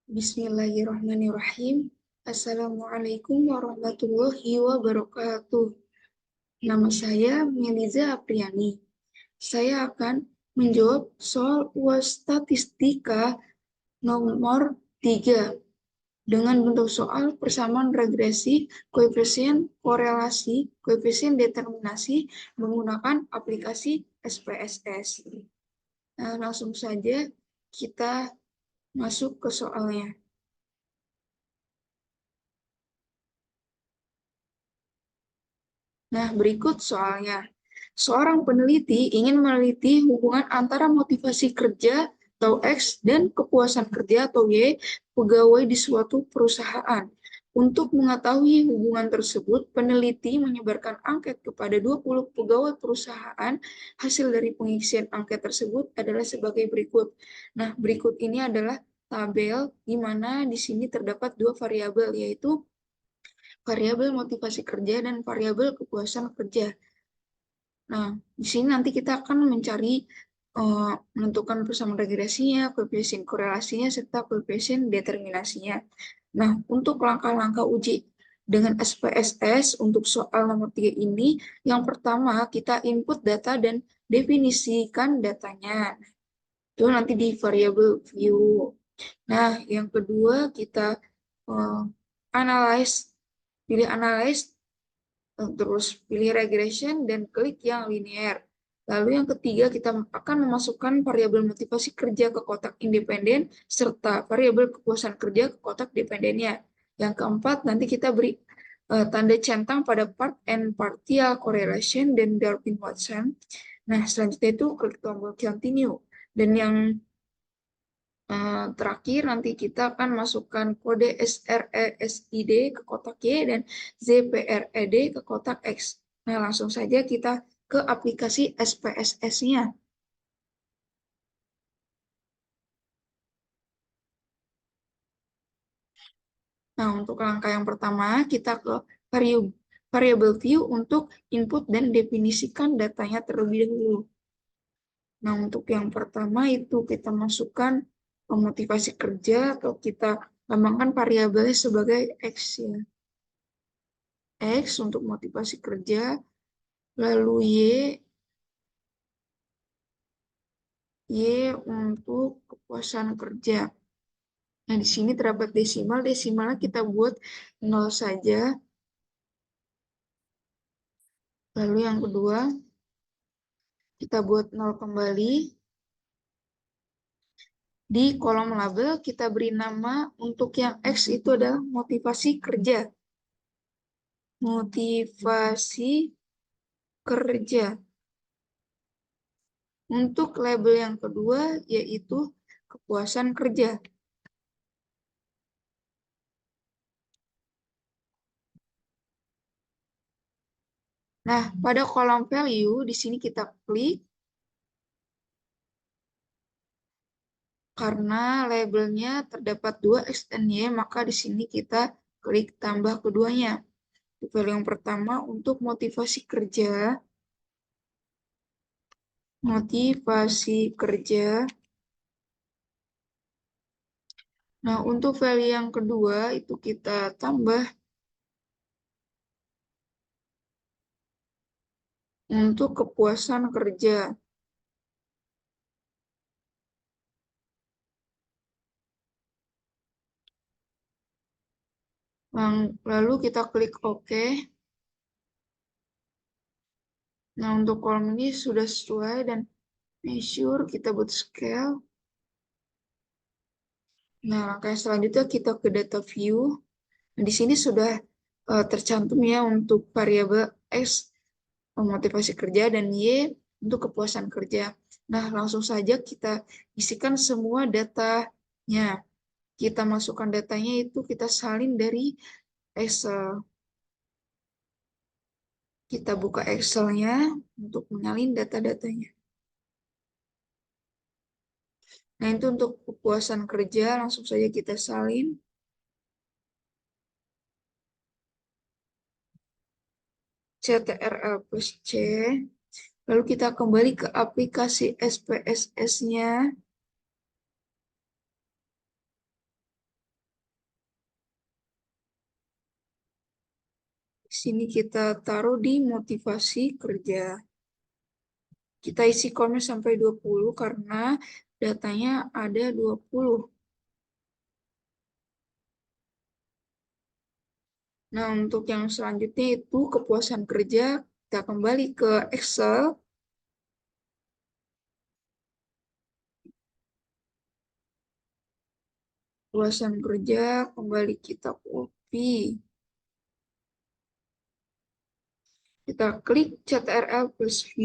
Bismillahirrahmanirrahim. Assalamualaikum warahmatullahi wabarakatuh. Nama saya Meliza Apriani. Saya akan menjawab soal UAS Statistika nomor 3 dengan bentuk soal persamaan regresi, koefisien korelasi, koefisien determinasi menggunakan aplikasi SPSS. Nah, langsung saja kita masuk ke soalnya. Nah, berikut soalnya. Seorang peneliti ingin meneliti hubungan antara motivasi kerja atau X dan kepuasan kerja atau Y pegawai di suatu perusahaan. Untuk mengetahui hubungan tersebut, peneliti menyebarkan angket kepada 20 pegawai perusahaan. Hasil dari pengisian angket tersebut adalah sebagai berikut. Nah, berikut ini adalah tabel di mana di sini terdapat dua variabel, yaitu variabel motivasi kerja dan variabel kepuasan kerja. Nah, di sini nanti kita akan mencari menentukan persamaan regresinya, koefisien korelasinya, serta koefisien determinasinya. Nah, untuk langkah-langkah uji dengan SPSS untuk soal nomor 3 ini, yang pertama kita input data dan definisikan datanya. Itu nanti di variabel view. Nah, yang kedua kita uh, analyze, pilih analyze, terus pilih regression dan klik yang linear. Lalu yang ketiga, kita akan memasukkan variabel motivasi kerja ke kotak independen, serta variabel kepuasan kerja ke kotak dependennya. Yang keempat, nanti kita beri tanda centang pada part and partial correlation dan Darwin-Watson. Nah, selanjutnya itu klik tombol continue. Dan yang terakhir, nanti kita akan masukkan kode SRESID ke kotak Y dan ZPRED ke kotak X. Nah, langsung saja kita ke aplikasi SPSS-nya. Nah, untuk langkah yang pertama, kita ke variable view untuk input dan definisikan datanya terlebih dahulu. Nah, untuk yang pertama itu kita masukkan motivasi kerja atau kita lambangkan variabelnya sebagai X ya. X untuk motivasi kerja, lalu Y untuk kepuasan kerja. Nah, di sini terdapat desimal, desimalnya kita buat 0 saja. Lalu yang kedua, kita buat 0 kembali. Di kolom label kita beri nama untuk yang X itu adalah motivasi kerja. Motivasi kerja. Untuk label yang kedua yaitu kepuasan kerja. Nah, pada kolom value di sini kita klik karena labelnya terdapat 2 X dan Y, maka di sini kita klik tambah keduanya. Value yang pertama untuk motivasi kerja. Motivasi kerja. Nah, untuk value yang kedua itu kita tambah untuk kepuasan kerja. Lalu kita klik OK. Nah, untuk kolom ini sudah sesuai dan measure, kita buat scale. Nah, langkah selanjutnya kita ke data view. Nah, di sini sudah tercantum ya untuk variabel X motivasi kerja dan Y untuk kepuasan kerja. Nah, langsung saja kita isikan semua datanya. Kita masukkan datanya itu kita salin dari Excel. Kita buka Excel-nya untuk menyalin data-datanya. Nah, itu untuk kepuasan kerja, langsung saja kita salin. CTRL plus C. Lalu kita kembali ke aplikasi SPSS-nya. Sini kita taruh di motivasi kerja. Kita isi kolomnya sampai 20 karena datanya ada 20. Nah, untuk yang selanjutnya itu kepuasan kerja. Kita kembali ke Excel. Kepuasan kerja, kembali kita copy. Kita klik CTRL plus V.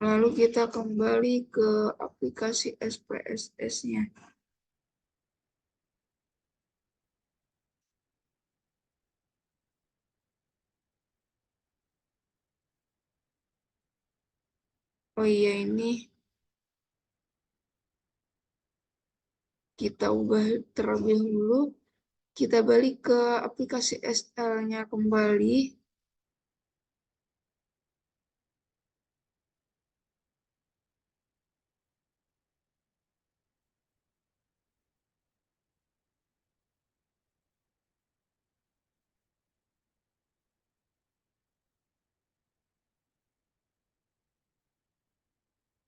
Lalu kita kembali ke aplikasi SPSS-nya. Oh iya, ini kita ubah terlebih dulu. Kita balik ke aplikasi SL-nya kembali.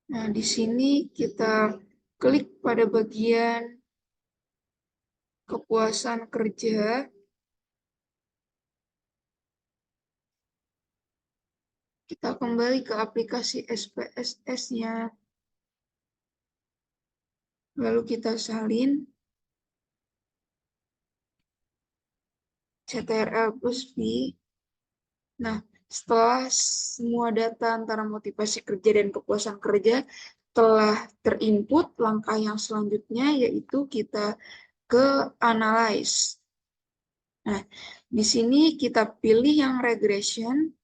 Nah, di sini kita klik pada bagian kepuasan kerja. Kita kembali ke aplikasi SPSS-nya. Lalu kita salin CTRL plus V. Nah, setelah semua data antara motivasi kerja dan kepuasan kerja telah terinput, langkah yang selanjutnya yaitu kita ke analyze. Nah, di sini kita pilih yang regression,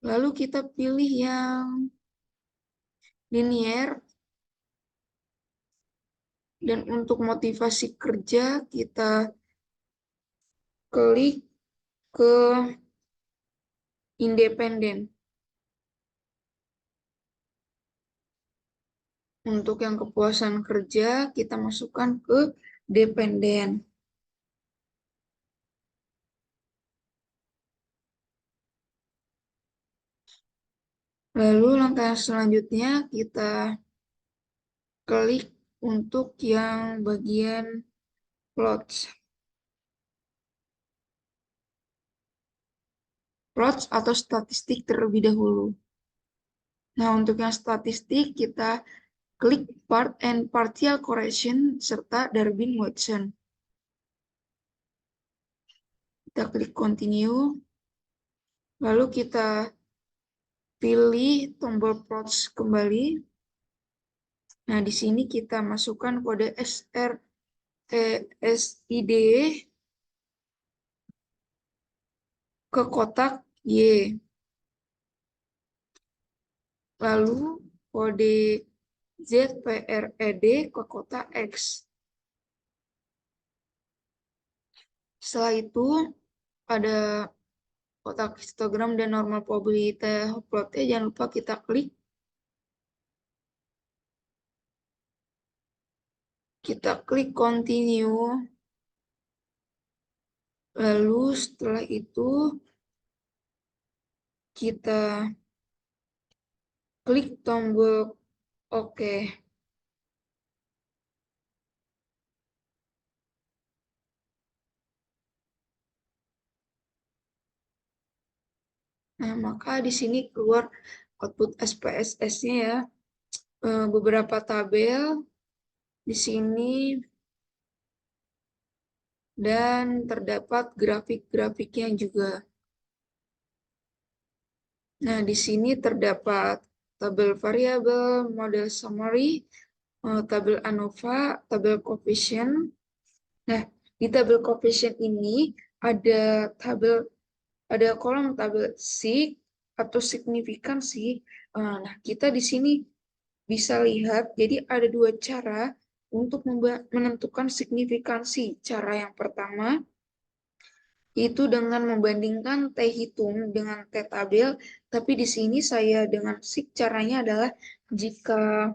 lalu kita pilih yang linear, dan untuk motivasi kerja kita klik ke independen. Untuk yang kepuasan kerja kita masukkan ke dependen. Lalu langkah selanjutnya kita klik untuk yang bagian plots. Plots atau statistik terlebih dahulu. Nah, untuk yang statistik kita klik part and partial correction serta Darwin-Watson. Kita klik continue. Lalu kita pilih tombol plots kembali. Nah, di sini kita masukkan kode SRESID ke kotak Y. Lalu kode ZPRED ke kotak X. Setelah itu, pada kotak histogram dan normal probability plotnya jangan lupa kita klik. Kita klik continue. Lalu setelah itu kita klik tombol OK. Nah, maka di sini keluar output SPSS-nya ya. Beberapa tabel di sini dan terdapat grafik-grafiknya juga. Nah, di sini terdapat tabel variabel, model summary, tabel ANOVA, tabel coefficient. Nah, di tabel coefficient ini ada kolom tabel sig atau signifikansi. Nah, kita di sini bisa lihat, jadi ada dua cara untuk menentukan signifikansi. Cara yang pertama, itu dengan membandingkan T hitung dengan T tabel, tapi di sini saya dengan caranya adalah jika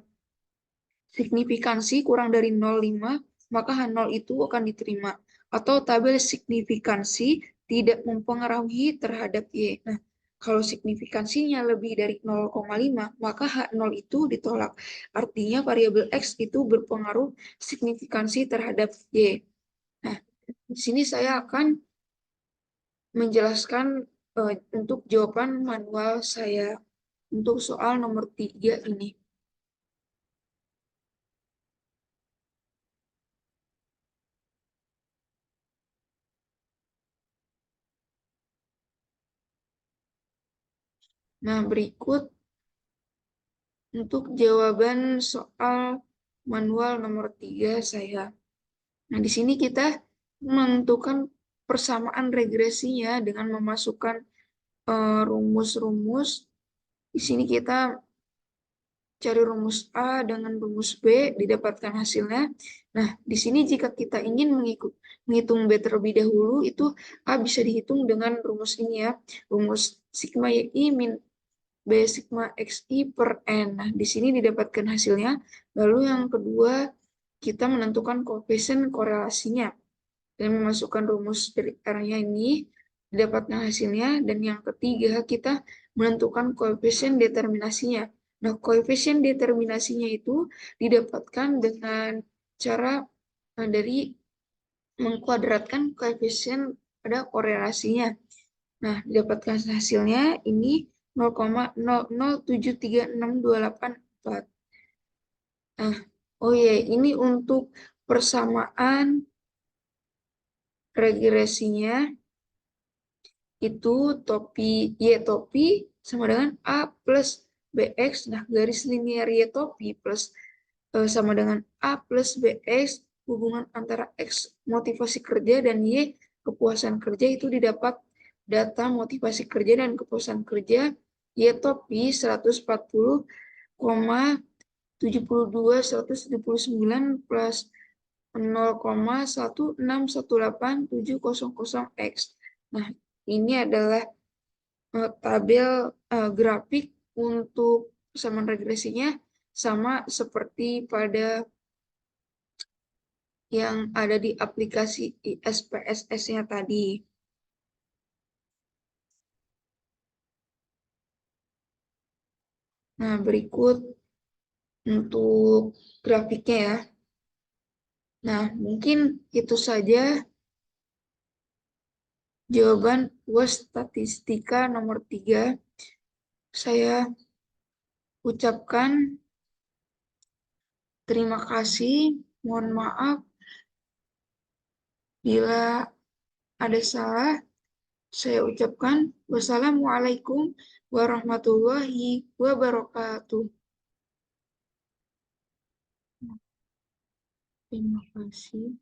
signifikansi kurang dari 0,5, maka H0 itu akan diterima. Atau tabel signifikansi tidak mempengaruhi terhadap Y. Nah, kalau signifikansinya lebih dari 0,5, maka H0 itu ditolak. Artinya variabel X itu berpengaruh signifikansi terhadap Y. Nah, di sini saya akan menjelaskan untuk jawaban manual saya untuk soal nomor 3 ini. Nah, berikut untuk jawaban soal manual nomor 3 saya. Nah, di sini kita menentukan persamaan regresinya dengan memasukkan rumus-rumus. Di sini kita cari rumus A dengan rumus B, didapatkan hasilnya. Nah, di sini jika kita ingin menghitung B terlebih dahulu, itu A bisa dihitung dengan rumus ini ya, rumus sigma YI min B sigma XI per N. Nah, di sini didapatkan hasilnya. Lalu yang kedua, kita menentukan koefisien korelasinya. Dan memasukkan rumus dari R-nya ini, didapatkan hasilnya. Dan yang ketiga, kita menentukan koefisien determinasinya. Nah, koefisien determinasinya itu didapatkan dengan cara dari mengkuadratkan koefisien pada korelasinya. Nah, didapatkan hasilnya ini 0,0073628. Nah, oh iya, ini untuk persamaan regresinya itu topi Y topi sama dengan A plus BX. Nah, garis linear Y topi plus sama dengan A plus BX, hubungan antara X motivasi kerja dan Y kepuasan kerja itu didapat data motivasi kerja dan kepuasan kerja Y topi 140,72 179 plus 0,1618700X. Nah, ini adalah tabel grafik untuk persamaan regresinya sama seperti pada yang ada di aplikasi ISPSS-nya tadi. Nah, berikut untuk grafiknya ya. Nah, mungkin itu saja jawaban UAS Statistika nomor 3. Saya ucapkan terima kasih. Mohon maaf bila ada salah. Saya ucapkan wassalamualaikum warahmatullahi wabarakatuh. Terima kasih.